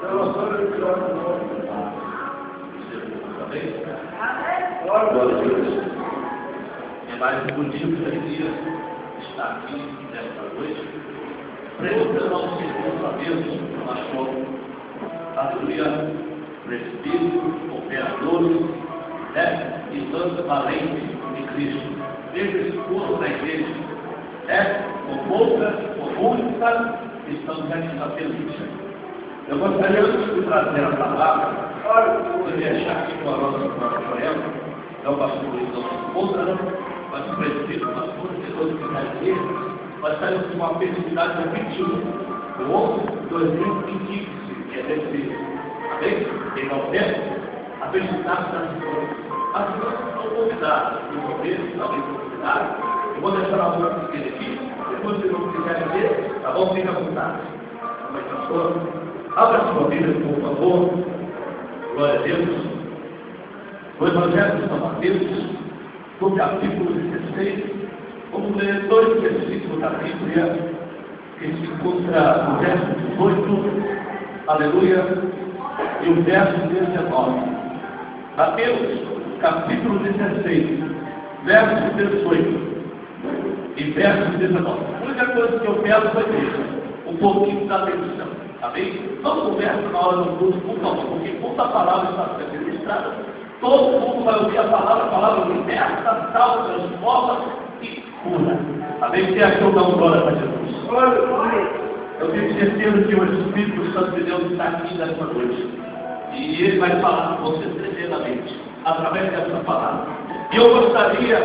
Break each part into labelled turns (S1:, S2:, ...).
S1: Glória a Deus. É mais bonito alegria estar aqui nesta noite, presentando ao Senhor a Deus, nós somos, aleluia, presbíteros, operadores, e tantos valentes de Cristo. Veja esse povo da igreja, com poucas, com muitas, estamos aqui na película. Eu gostaria de trazer a palavra, eu deixar aqui com a nossa própria Joel, é o pastor Luiz Souza, mas o presbítero, o pastor de Deus que está aqui, nós saímos com uma felicidade no 21, do 11 de 2015, que é desse, em novembro, a felicidade da pessoa. As pessoas estão convidadas, no começo, talvez convidadas, eu vou deixar a boca pequena aqui, depois se não quiser ver, tá bom? Fica à vontade. Mas, pastor, abra sua Bíblia, por favor. Glória a Deus. O Evangelho de São Mateus, no capítulo 16, vamos ler 2 versículos da Bíblia, que se encontra no verso 18, aleluia, e o verso 19. Mateus, capítulo 16, verso 18 e verso 19. A única coisa que eu quero foi isso, um pouquinho da atenção. Amém? Não conversa na hora do curso, por favor, porque quando a palavra está sendo ministrada, todo mundo vai ouvir a palavra liberta, salva, transforma e cura. Amém? Quem achou dar glória para Jesus? Eu tenho certeza que o Espírito Santo de Deus está aqui nessa noite. E ele vai falar com você tremendamente, através dessa palavra. E eu gostaria,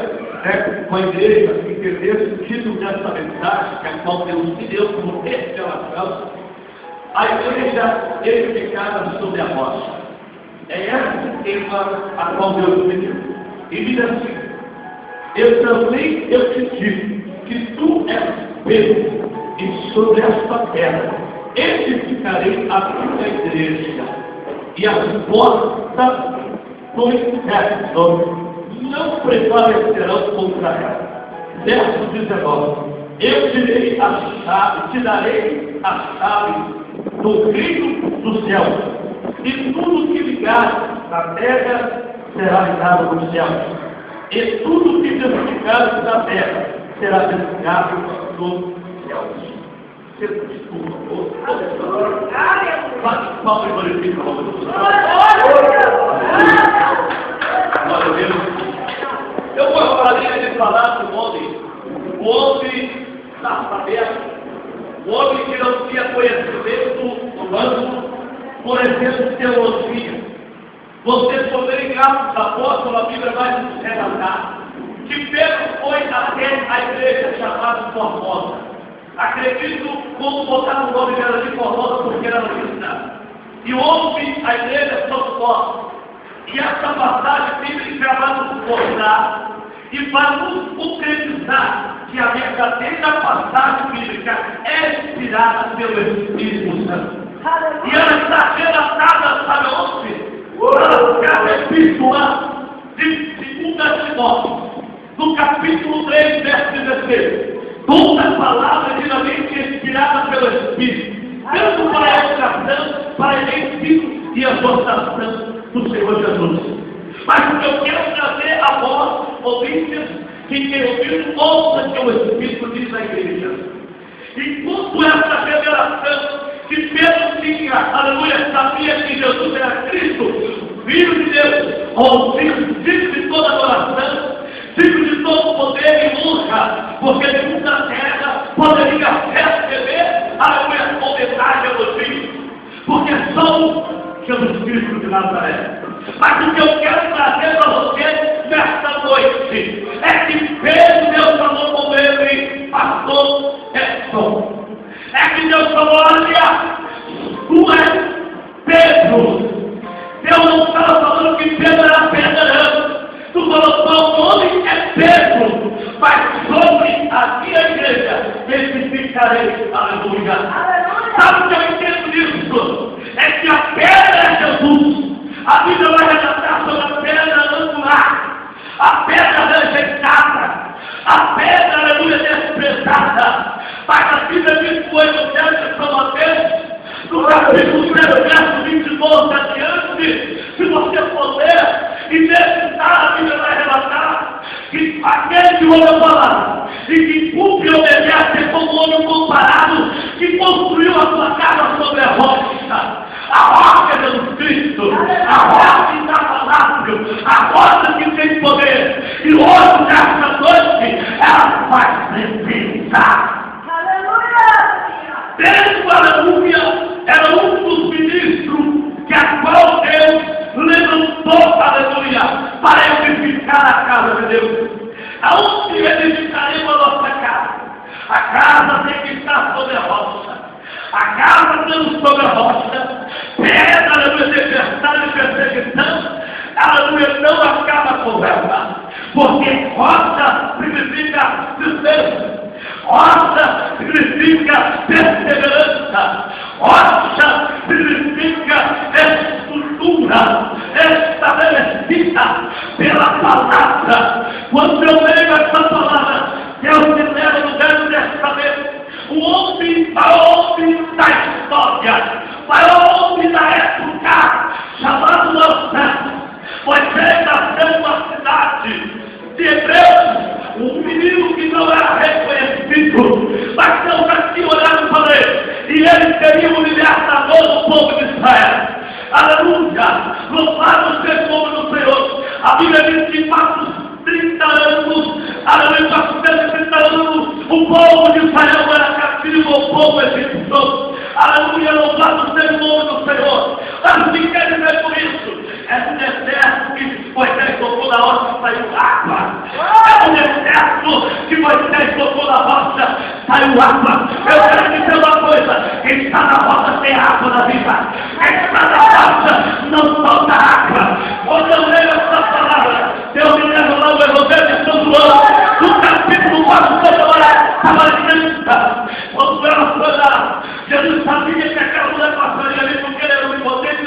S1: com a igreja, que entendesse o título dessa mensagem, que é a qual Deus me deu como revelação, a igreja edificada sobre a rocha. É essa tema a qual Deus me deu. E diz assim: eu também te digo que tu és Pedro, e sobre esta pedra edificarei a tua igreja, e as portas do inferno não prevalecerão contra ela. Verso 19: eu te darei a chave do reino do céu, e tudo que ligar na terra será ligado no céu, e tudo que desligar na terra será desligado no céu. Bate palma e glorifica o nome do Senhor. Glória a Deus. Eu gostaria de falar do homem, o homem analfabeto, o homem que não tinha conhecimento humano, por exemplo, teologia. Vocês poderem ir lá para os apóstolos, a Bíblia vai nos relatar que Pedro foi até a igreja chamada Formosa. Acredito como botar o nome dela de Formosa porque era cristã. E houve a igreja Formosa. E essa passagem bíblica vai nos mostrar e vai nos concretizar que a verdadeira passagem bíblica é inspirada pelo Espírito Santo. E ela está relatada, sabe onde? Na carta epístola de 2 Timóteo, no capítulo 3, verso 16. Toda a palavra divinamente inspirada pelo Espírito, tanto para a educação, para a ensino e a exortação do Senhor Jesus. Mas o que eu quero trazer a vós, ouvintes, que tem ouvido, ouça que o Espírito diz na igreja. Enquanto essa revelação que Pedro tinha, aleluia, sabia que Jesus era Cristo, Filho de Deus, digno de toda adoração, digno de todo poder e honra, porque nenhum da terra poderia receber, aleluia, homenagem a você, porque somos Jesus Cristo de Nazaré. Mas o que eu quero trazer para você nesta noite é que Pedro, Deus falou com ele, pastor Edson. É que Deus falou: olha, tu és Pedro. Deus não estava falando que Pedro era pedra, não. Tu falou: teu nome é Pedro, mas sobre a minha igreja edificarei. Aleluia. Sabe o que eu entendo disso? É que a pedra é Jesus. A Bíblia vai relatar sobre a pedra angular, a pedra rejeitada, a pedra, aleluia, desprezada. Mas a Bíblia diz que o Evangelho de São Mateus, no capítulo 3, verso que ouve a palavra e que cumpre e obedece é como o homem comparado que construiu a sua casa sobre a rocha. A rocha é Jesus Cristo, a rocha inabalável, a rocha que tem poder. E hoje, nesta noite, ela faz presença. Pedro, aleluia, era um dos ministros que a qual Deus levantou, aleluia, para edificar a casa de Deus. Aonde edificaremos a nossa casa? A casa tem que estar sobre a rocha. A casa temos sobre a rocha. Pedra, aleluia, adversário e perseguição, aleluia, não acaba com ela. Porque rocha significa certeza. Rocha significa perseverança. Rocha significa estrutura estabelecida pela palavra. Quando eu leio essa palavra, Deus me leva no Velho Testamento. O homem da história, maior homem da época, chamado Moisés. Moisés nasceu numa cidade de Hebreus, um menino que não era reconhecido, mas Deus aqui olhando para ele, e ele seria o libertador do povo de Israel. Aleluia! Louvado seja o nome do Senhor. A Bíblia diz que passa 30 anos, aleluia, passa 30 anos, o povo de Israel era cativo ao povo egípcio. Aleluia, louvado seja o nome do Senhor. Mas o que quer dizer por isso? É no deserto que Moisés tocou na rocha e saiu água. É no deserto que Moisés tocou na rocha, saiu água. Eu quero dizer uma coisa: quem está na rocha tem água na vida. Quem está na rocha não falta água. Quando eu leio essa palavra, Deus me leva lá no Evangelho de São João, no capítulo 4, estava criança. Quando ela foi lá, Jesus sabia que aquela mulher passaria ali porque ele era o impotente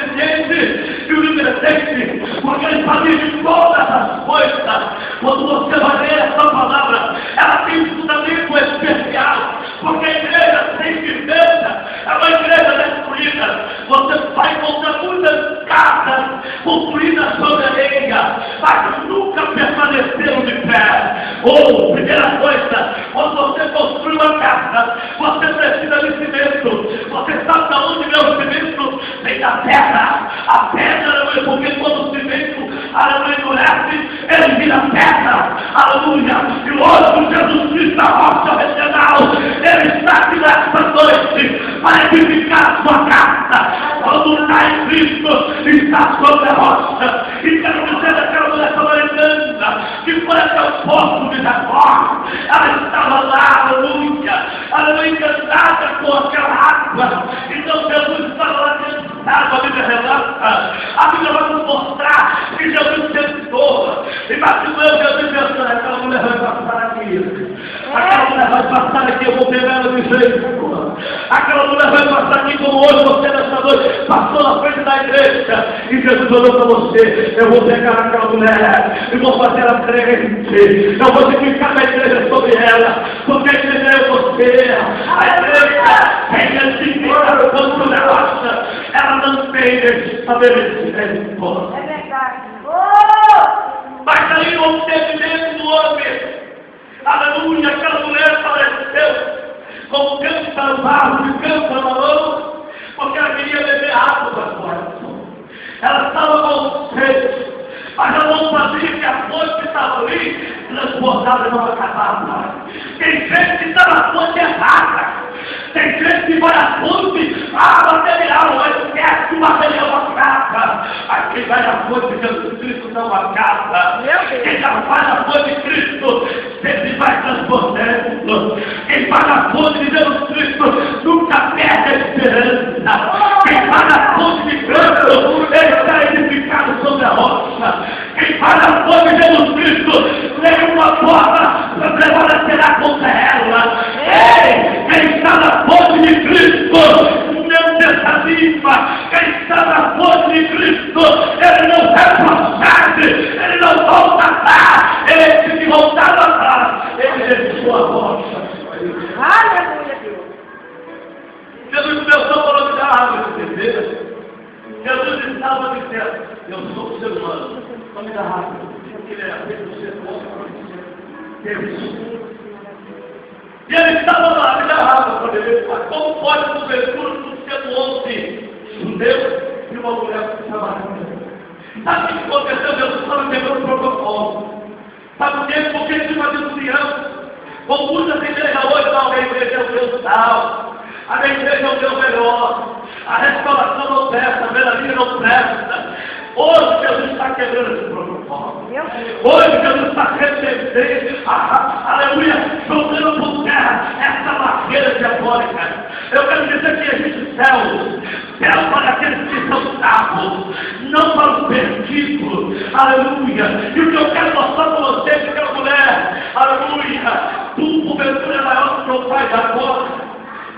S1: e o libertente, porque ele sabia de todas as coisas. Quando você vai ler essa palavra, ela tem um fundamento especial, porque a igreja sem firmeza é uma igreja destruída. Você vai encontrar muitas casas construídas sobre areia, mas nunca permaneceram de pé. Ou, primeira coisa, quando você construi uma casa, você precisa de cimento. Você sabe de onde vem o cimento? Vem da pedra. A pedra não é porque todo o cimento, aleluia, endurece, ele vira pedra. Aleluia. E hoje Jesus Cristo, a rocha original, ele está aqui nesta noite para edificar a sua casa. Quando está em Cristo, está sobre a rocha. E quero dizer daquela mulher samaritana que foi até o poço de Jacó. Ela estava lá, aleluia, aleluia, encantada com aquela água. Então Jesus estava lá sentado, a Bíblia relata. A Bíblia vai nos mostrar que Jesus sentou. Imagina eu, Jesus pensando, aquela mulher vai passar aqui. Aquela mulher vai passar aqui, eu vou pegar ela de jeito. Aquela mulher vai passar aqui como hoje você nessa noite passou na frente da igreja. E Jesus falou para você: eu vou pegar aquela mulher e vou fazer ela crente. Eu vou edificar a igreja sobre ela, porque a igreja é você. A igreja tem edificado quando na rocha, ela não tem estabelecimento.
S2: É verdade.
S1: Mas aí o entendimento do homem, aleluia, aquela mulher apareceu como cântaro barro e cântaro na mão, porque ela queria beber água para fora. Ela estava com sede, mas ela não sabia que a fonte que estava ali transbordava e não acabava. Tem gente que está na fonte errada. Tem gente que vai à fonte, material, mas esquece que o material acaba. Mas quem vai na fonte de Jesus Cristo não acaba. Quem já vai na fonte de Cristo sempre vai transbordando. Quem vai na fonte de Jesus Cristo nunca perde a esperança. Quem vai na fonte de Cristo, ele está edificado sobre a rocha. Quem vai na fonte de Jesus Cristo, nenhuma forma prevalecerá contra ela. Ei, quem está na fonte de Cristo não desanima. Quem está na fonte de Cristo, ele não retrocede, ele não volta atrás. Ele se voltar atrás, ele deixou a rocha.
S2: Aleluia, Deus.
S1: Jesus começou a falar de água de beber. Jesus estava dizendo: eu sou o ser humano, não me dá água. Ele é feito do ser humano. Deus. E ele estava lá, ele errava quando ele fala, como pode porventura tudo ser um homem judeu e uma mulher samaritana? Sabe o que aconteceu? Deus estava quebrando o protocolo. Sabe por quê? Porque tinha uma discussão. Como muitas igrejas hoje, não, a igreja é o Deus tal, a minha igreja é o Deus melhor, a restauração não presta, a verdadeira não presta. Hoje Jesus está quebrando esse protocolo. Hoje Jesus está repreendendo, aleluia, jogando por terra essa barreira diabólica. Eu quero dizer que existe céu para aqueles que são salvos, não para os perdidos, aleluia. E o que eu quero mostrar para você é que a mulher, aleluia, tudo porventura é maior do que o pai da porta.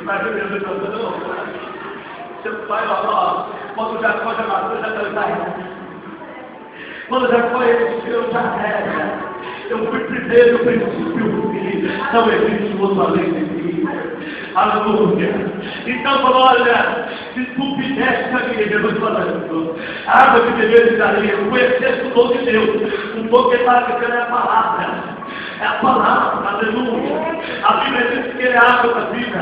S1: Imagina Jesus cantando, seu pai, ó, quando Jacó já matou, já está. Quando Jacó encheu, já era. Eu fui primeiro, eu princípio, não existe outro além de mim. Aleluia. Então, olha, se tu fizesse a minha Jesus falando, a água que beber de areia, conhecesse o dom de Deus, o dom que está dizendo é a palavra. É a palavra, aleluia. A Bíblia diz que ele é a água da vida.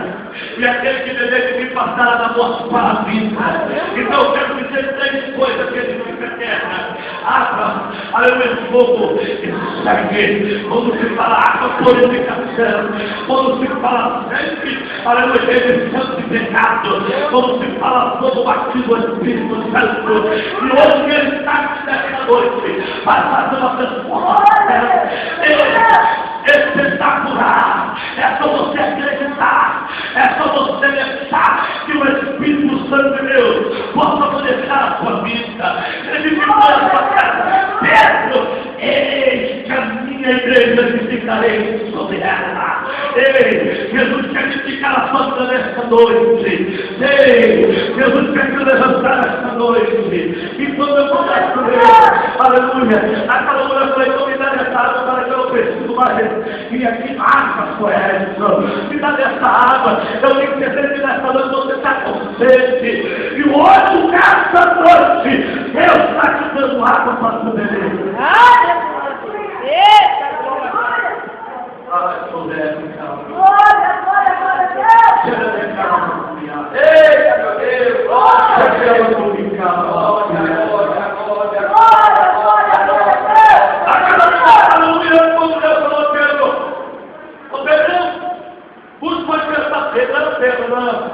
S1: E aquele que beber de mim passará da morte para a vida. Então eu quero dizer três coisas que ele fica terra. Água, aleluia, fogo e sangue. Quando se fala água, purificação. Quando se fala sangue, aleluia, remissão de pecado. Quando se fala fogo, batido do Espírito Santo. E hoje ele está nessa noite para fazer uma transformação espetacular. É só você acreditar, é só você deixar que o Espírito Santo de Deus possa manejar a sua vida. Ele me manda a sua casa, Pedro, eis que a minha igreja edificarei sobre ela. Ei, Jesus quer edificar a sua vida nesta noite. Ei, Jesus quer te levantar esta noite. E quando eu começo a ver, aleluia, aquela mulher foi convidada essa água para que eu preciso mais. E aqui água foi essa. Me dá dessa água. Eu tenho que dizer que nessa noite você está com sede. E hoje, nessa noite, Deus está te dando água para tu beber.
S2: Eita, glória!
S1: Ai, glória,
S2: Glória, Deus!
S1: Eita, meu Deus! Pedro, não.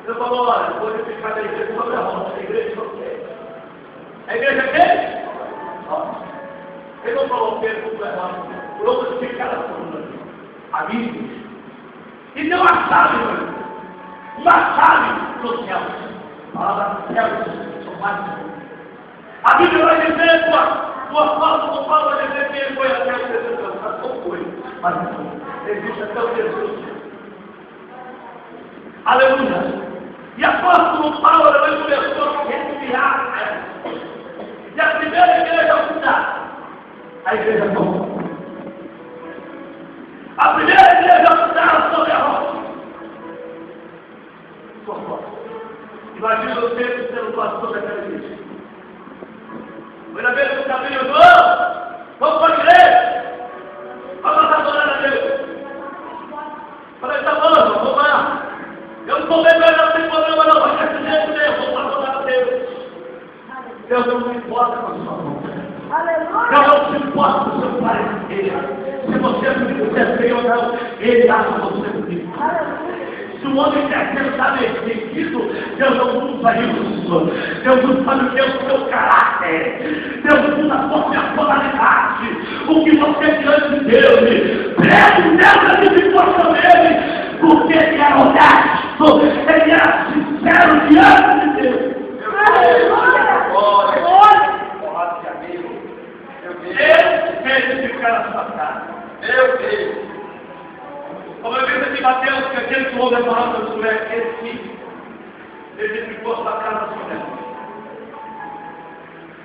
S1: Eu falo, olha, vou ficar da igreja sobre a roda. A igreja sobre quem? A igreja quem? Ele não falou Pedro como errado. Por outro ficar a sua amigos. E deu uma chave, mano. Uma chave do céu. Palavra céu, são mais. A Bíblia vai dizer, tua foto não fala, vai dizer que ele foi até o terceiro. Não foi. Mas existe até o terceiro. Aleluia! E apóstolo Paulo, ele começou a enviar, né? E a primeira igreja fundada, a igreja comum. A primeira igreja fundada sobre a rocha. Imagina você sendo pastor daquela igreja. Primeira vez que o caminho, vamos para a igreja. Vamos adorar a Deus. Falei, tá bom, vamos lá. Eu não estou bebendo, não tem problema não, mas desse jeito mesmo, vou adorar a Deus. Deus não se importa com a sua vontade. Deus não se importa com o seu parecer. Se você quiser ser ou não, Ele acha você bonito. Se o homem quer ser estabelecido, Deus não usa isso. Deus não sabe o que é o seu caráter. Deus usa a sua personalidade. O que você é diante de Deus. Preste nessa disposição dele. Porque ele era honesto, ele era sincero diante de Deus. Deus quer edificar a sua casa. Meu Deus. Como eu disse aqui, Mateus, que aquele que ouve a palavra do Senhor é esse, ele edificou a sua casa sobre ela.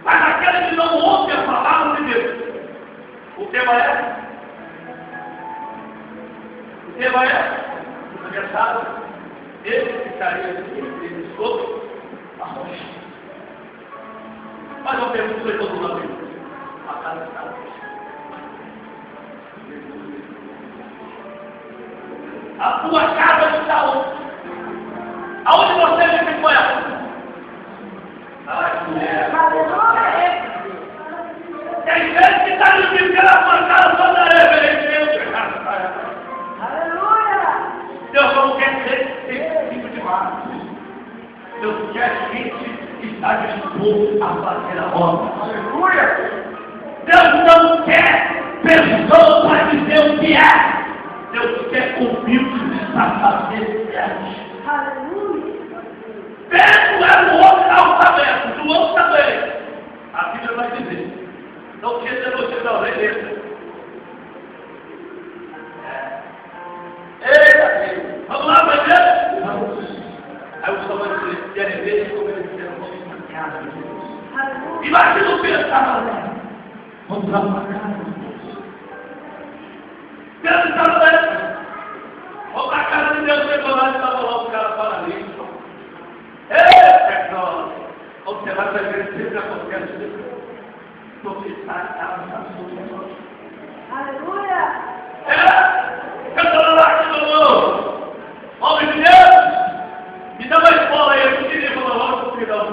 S1: Mas aquele que não ouve a palavra de Deus, o tema é? O tema é? Ele ficaria sobre a rocha. Mas eu pergunto para todo mundo: a casa está. A tua casa está onde? Aonde você vive com ela?
S2: Aleluia.
S1: Tem gente que está vivendo a sua casa só da reverência.
S2: Aleluia.
S1: Deus não quer ser esse tipo de massa. Deus quer gente que está disposto a fazer a obra.
S2: Aleluia.
S1: Deus não quer pessoas para dizer o que é. Deus quer convictos para fazer certo.
S2: Aleluia.
S1: Pedro é o homem alfabeto, do outro também. A Bíblia vai dizer. Não tinha ser você não, nem letra. Eita, vamos lá, vai ver? Vamos. Aí o Senhor vai dizer, querem ver como eles fizeram uma casa de Deus.
S2: Aleluia.
S1: Imagina o Pedro estava lá. Vamos lá para casa de Deus. Pedro estava lá. Vamos para a casa de Deus, chegou lá e estava lá o cara paralítico. Ei, pessoal, você vai para a igreja, sempre acontece isso. Porque está sua.
S2: Aleluia.
S1: Eu estou lá de novo. Homem de Deus, me dá uma escola aí, eu não queria falar logo com o filhão.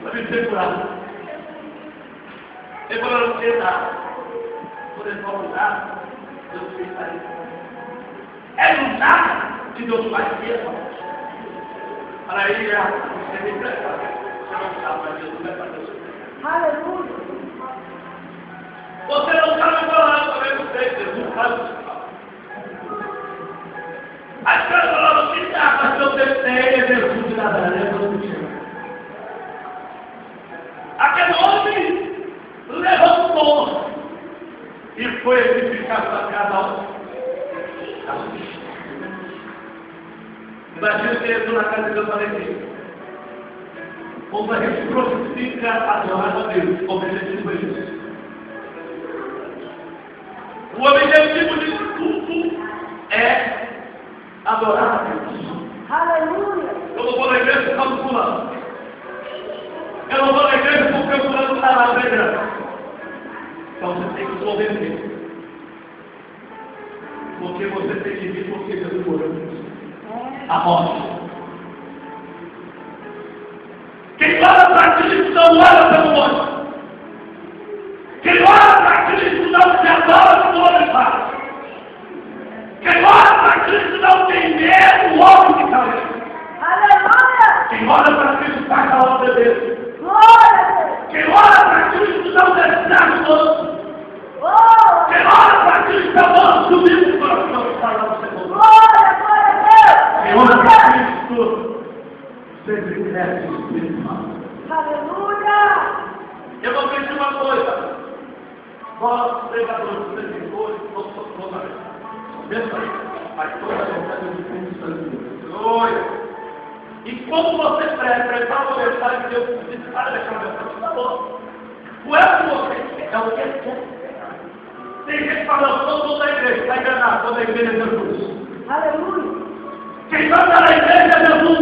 S1: Para me segurar. Ele falou, não sei nada. Quando ele falou nada, Deus fez sair. É no nada que Deus faz isso. Para aí, você me prepara. Você não sabe, mas Deus vai fazer isso.
S2: Aleluia.
S1: Você não sabe falar, também não sei, Jesus sabe. As pessoas falam que dá, mas eu tentei, Jesus de Nazaré, eu não tinha. Aquele homem levantou e foi edificar para cada um. Imagina que entrou na casa de Deus e falei assim, como a gente crucifica adorar a Deus, o objetivo é isso. O objetivo de tudo é adorar a Deus.
S2: Aleluia.
S1: Eu não vou na igreja por causa do fulano. Eu não vou na igreja porque o fulano está lá na igreja. Então você tem que se obedecer. Porque você tem que vir porque Jesus morreu. A morte. Quem ora para Cristo não ora pelo homem. Quem ora para Cristo não se adora como o homem faz. Quem ora para Cristo não tem medo do homem que está ali.
S2: Aleluia.
S1: Quem ora para Cristo faz a obra dele.
S2: Glória a Deus.
S1: Quem ora para Cristo não deseja o outro.
S2: Glória.
S1: Quem ora para Cristo é o nosso subir no coração e falar no segundo.
S2: Glória a Deus.
S1: Quem ora para Cristo sempre cresce espiritual.
S2: Aleluia.
S1: Eu vou pedir uma coisa. Nós, pregadores, predicadores, toda pensa aí, mas toda a verdade do Espírito Santo. Glória. E como você prepara a mensagem de Deus, você para daquela mensagem, tá bom. O é que você é o que ele quer. Tem gente falando, todo da igreja, está enganado, toda a igreja é Jesus.
S2: Aleluia.
S1: Quem manda na igreja é Jesus.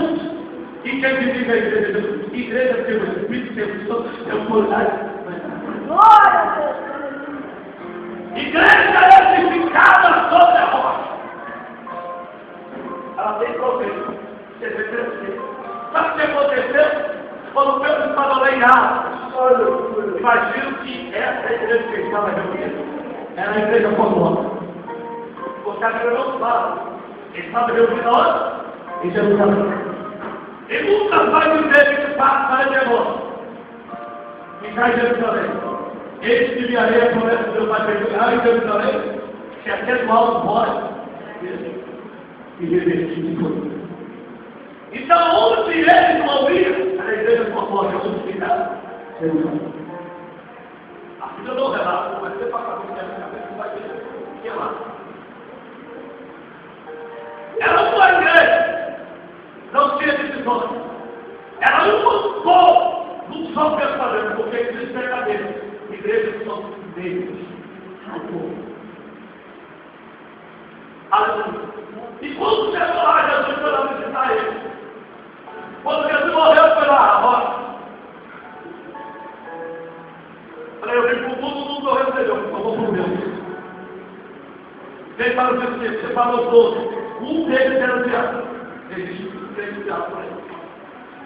S1: E quem dirige a igreja é Jesus. Igreja tem o Espírito, tem o Santo, tem o poder.
S2: Glória a Deus.
S1: Igreja edificada sobre a rocha. Ela tem problema. Você vai crescer. Sabe o que aconteceu? Quando Pedro estava lá em Atos, imagino que essa igreja que ele estava reunindo era a igreja comum. Porque a Bíblia não fala. Ele estava reunido onde? Em Jerusalém. E nunca vai dizer que passa em Jerusalém. Ficar em Jerusalém. Eles que viarei a promessa do meu Pai perguntar em Jerusalém, que aquele mal fora e revertir de tudo. Então, onde eles vão ir, a igreja conforme onde ficar, Jerusalém. A Bíblia não relata, mas você passar por dentro da cabeça, vai ver que é lá. Era uma igreja, não tinha decisões. Era um povo, não só pensamento, porque Cristo é cabeça. Igrejas são deles, o povo. Aleluia. E quando chegou lá, Jesus foi lá visitar ele. Quando Jesus morreu, foi lá, a rocha. Falei, eu vim para o mundo, não recebeu, eu vou para o meu. exemplo, você falou 12. Um deles era o diabo. Existe um grande diabo por aí.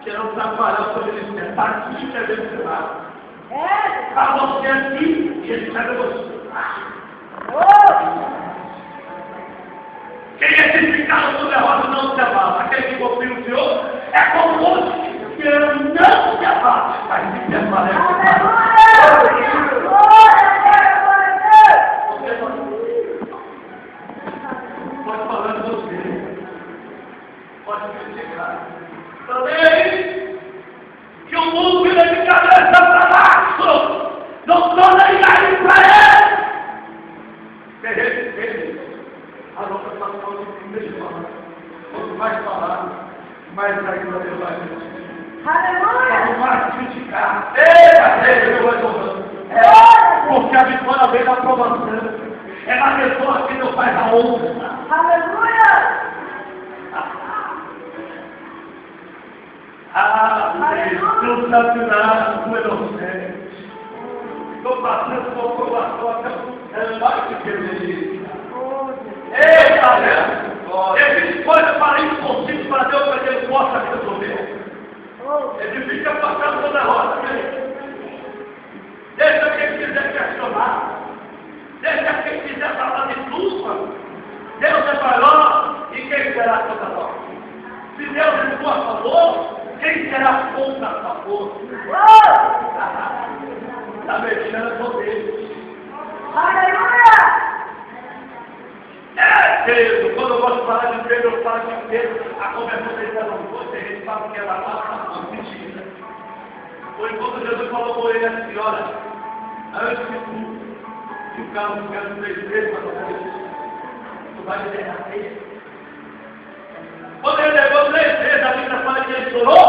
S1: Que não trabalhar o seu ministério. Está aqui e quer ver você lá. Está você aqui e ele pega você. Quem é edificado por derrota não se abala. Aquele que confia no Senhor é como o outro que não se abala. Mas se permanece. Pode falar de você. Pode criticar. Também que o mundo vira de cabeça para baixo. Não torna ninguém para ele. Terreno. A nossa situação não deixa falar. Quanto mais falar, mais ainda Deus vai ver. Quanto mais criticar, Deus vai tomando. Porque a vitória vem da aprovação. É na pessoa que Deus faz a honra.
S2: Aleluia!
S1: Deus sabe nada do inocente. Estou passando por provação, é mais do que ele. Eita, Deus! Existe coisa para impossível para Deus para que ele possa resolver. Ele fica passando toda a roda. Deixa quem quiser questionar. Deixa quem quiser falar de tudo. Deus é maior e quem será contra nós? Se Deus é a favor, quem será contra a favor? Está mexendo com Deus.
S2: Aleluia!
S1: Pedro, quando eu gosto de falar de Pedro, eu falo de Pedro, a conversão dele era um pouco, a gente fala que ela estava mentira. Foi quando Jesus falou com ele assim, olha, antes que o carro ficar 3 vezes para você, tu vai me derramer. Quando ele levou 3 vezes, a Bíblia fala que ele chorou,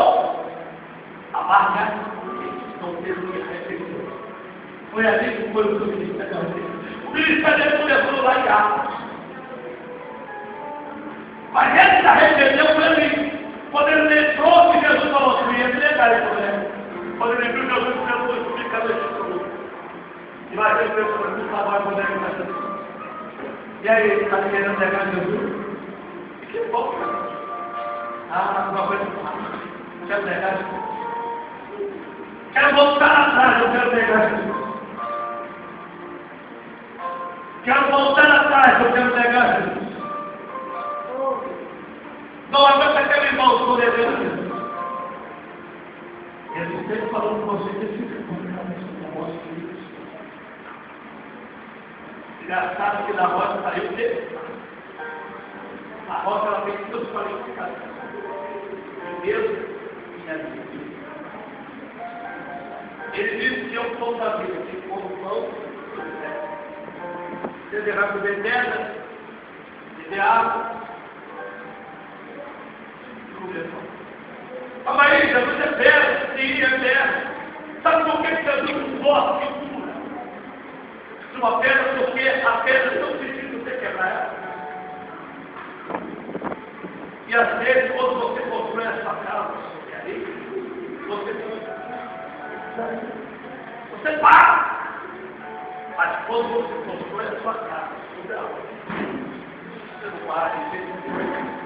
S1: a barca não teve que arrepender. Foi ali que foi o seu ministério. O ministério dele começou lá em Atos. Mas ele se arrependeu quando ele entrou que Jesus falou assim, ele negar ele problema. Quando ele viu Jesus, Jesus fica deixando. E vai ter pessoas que trabalham com ele. E aí, ele está querendo negar Jesus? Que bom, cara. Uma coisa fácil. Quero negar Jesus. Quero voltar atrás, eu quero negar Jesus. Quero voltar atrás, eu quero negar Jesus. Não aguenta aquele irmão soberano. Ele sempre falou com você que fica com o nosso filho. Já sabe que da roda saiu dele. A roda ela tem 2 qualificações. Primeiro, e a vida. Ele disse que eu sou da vida, que como pão, você vai comer pedra, beber água. A Maria, Jesus é pedra, sim, é pedra. Sabe por que Jesus não forte e cura? Se uma pedra, porque a pedra não precisa você quebrar ela. E às vezes, quando você constrói a sua casa, você para. Mas quando você constrói a sua casa, você não para de ver.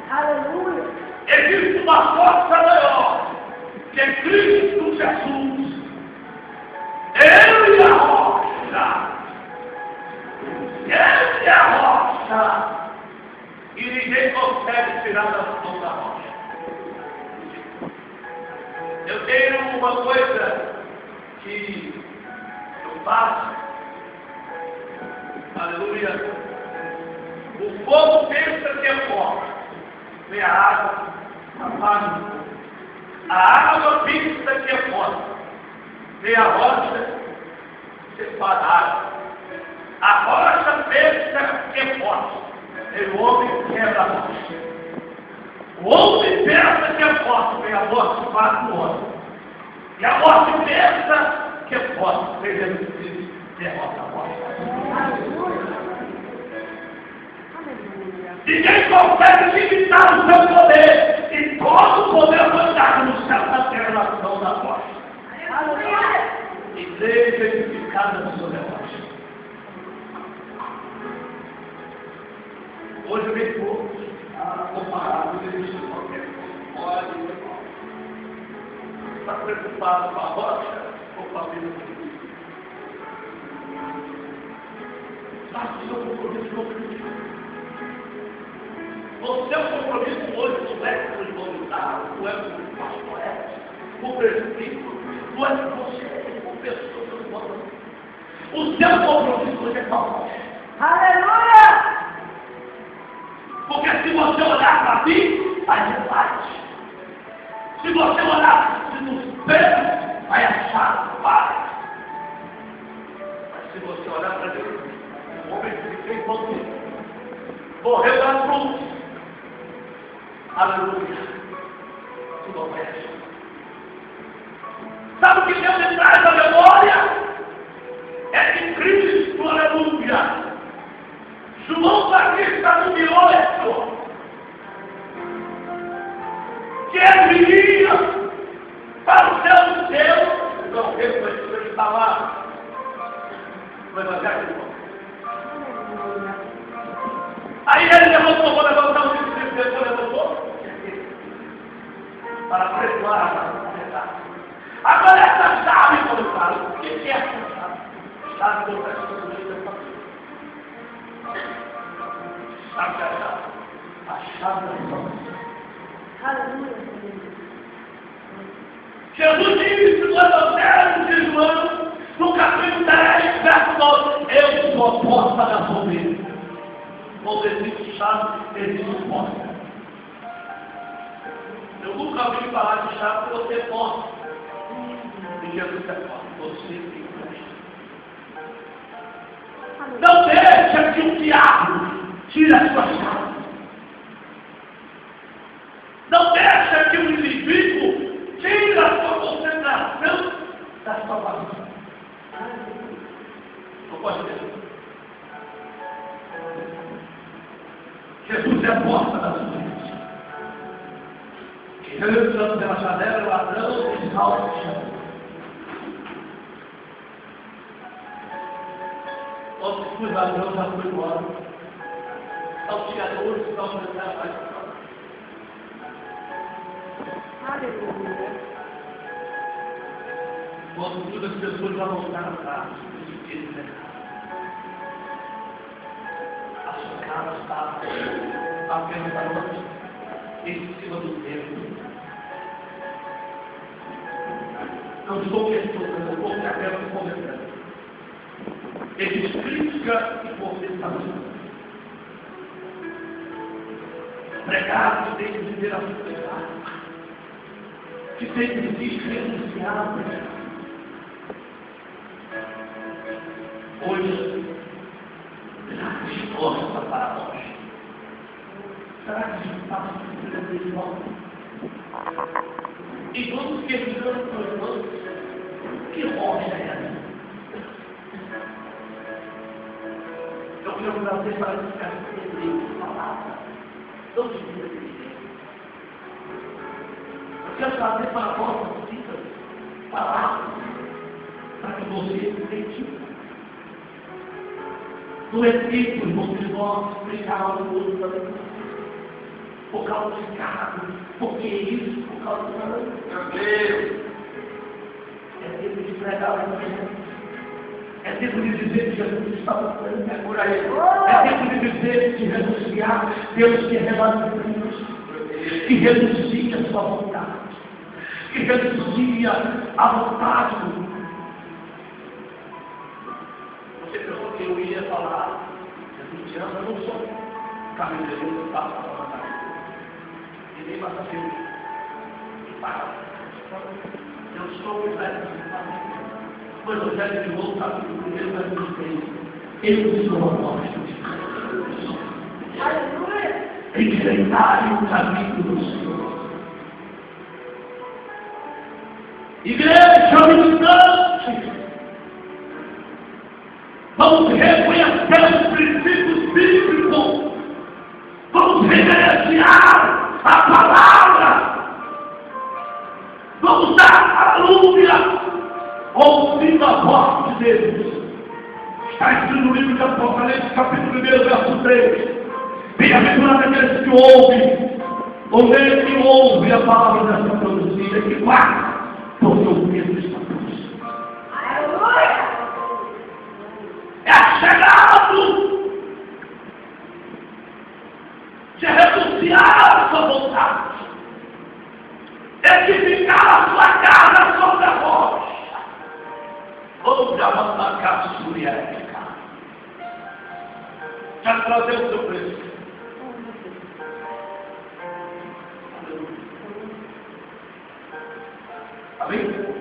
S2: Aleluia!
S1: Existe uma força maior, que é Cristo Jesus. Ele é a rocha. Ele é a rocha. E ninguém consegue tirar da mão da rocha. Eu tenho uma coisa que eu faço. Aleluia. O povo pensa que é forte. Vem a água, a água pensa que é forte. Vem a rocha, separada. A rocha pensa que é forte. E o homem quebra a rocha. O homem pensa que é forte. Vem a morte, bate no homem. E a morte pensa que é forte. Vem Jesus Cristo, derrota a morte. Ninguém consegue limitar o seu poder. E todo o poder foi dado no céu, na terra, na mão da rocha. Igreja edificada sobre a rocha. está preocupado com a rocha ou com a vida? Faça o seu compromisso com Cristo. O seu compromisso hoje não é com os voluntários, não é com o pastor, com o presbítero, não é com você, com pessoas que não vão. O seu compromisso hoje é com a rocha.
S2: Aleluia!
S1: Porque se você olhar para mim, vai reflete. Se você olhar no espelho, vai achar paz. Mas se você olhar para Deus, o homem que fez você, morreu na cruz. Aleluia. Tudo bem. Sabe o que Deus me traz à memória? É que Cristo, aleluia. João Batista no 8, que ele viria para o céu de Deus, não reconheceu, ele está lá no Evangelho. Aí ele levantou, vou levantar o discípulo, depois levantou para perdoar a verdade. Agora essa chave, quando eu falo, o que é essa chave? Chave do resto do meu família. Sabe a chave da salvação.
S2: Aleluia!
S1: Jesus disse no Evangelho de João, no capítulo 10, verso 9, eu sou a porta das ovelhas. Onde existe chave, existe porta. Eu nunca ouvi falar de chave porque você é porta. E Jesus é porta. Você tem Cristo. Não deixa que o diabo tire a sua chave. Não deixa que o indivíduo tire a sua concentração da sua vida. Não pode ter. Jesus é a porta da sua vida. Quem entrando pela janela, o ladrão, e salva o chão. Os ladrões já foram embora. Salteadores estão fazendo mais fora.
S2: Aleluia!
S1: Quando todas as pessoas já voltaram atrás, a sua casa estava apenas a noite em cima do templo. Não estou questionando, eu estou apenas comentando. Existe crítica e contestação. Pregados tem que viver a sua verdade. Que sempre existe renunciar a pecado. Hoje, será que resposta para nós? Será que a gente está sofrendo de volta? E vamos questionando para os irmãos, que rocha é essa? Eu quero dar vocês para ficar entendendo a palavra. Não se entender. Eu quero trazer para a vossa vida palavras para que você identifique. No Egito, irmãos de nós, brigavam no outro também. Por causa de carro, porque isso, por causa de meu Deus. É tempo de pregar o Evangelho. É tempo de dizer que Jesus está voltando, é por aí. É tempo de dizer que renunciar, Deus que revela Deus, que renuncie a sua vontade, que renuncie a vontade do mundo. Você pensou que eu ia falar, Jesus te ama, eu não sou caminho de Deus, eu faço a vontade. E nem mais a Deus. Eu sou o velho de família. O Evangelho de João, capítulo 1, verso 3. Eu sou a porta de Deus.
S2: Aleluia!
S1: Endireitai o caminho do Senhor. Igreja militante, vamos reconhecer os princípios bíblicos, vamos reverenciar a palavra, vamos dar aleluia. Ouvindo a voz de Deus. Está escrito no livro de Apocalipse, capítulo 1, verso 3. Bem-aventurado aqueles que ouvem, ou mesmo que ouve a palavra dessa profecia, que guarda, teu Pedro está próximo.
S2: Aleluia!
S1: É chegado de renunciar à sua vontade, edificar a sua casa sobre a rocha, onde a mandacaçúria é pecado. Já trazer o seu preço. Amém?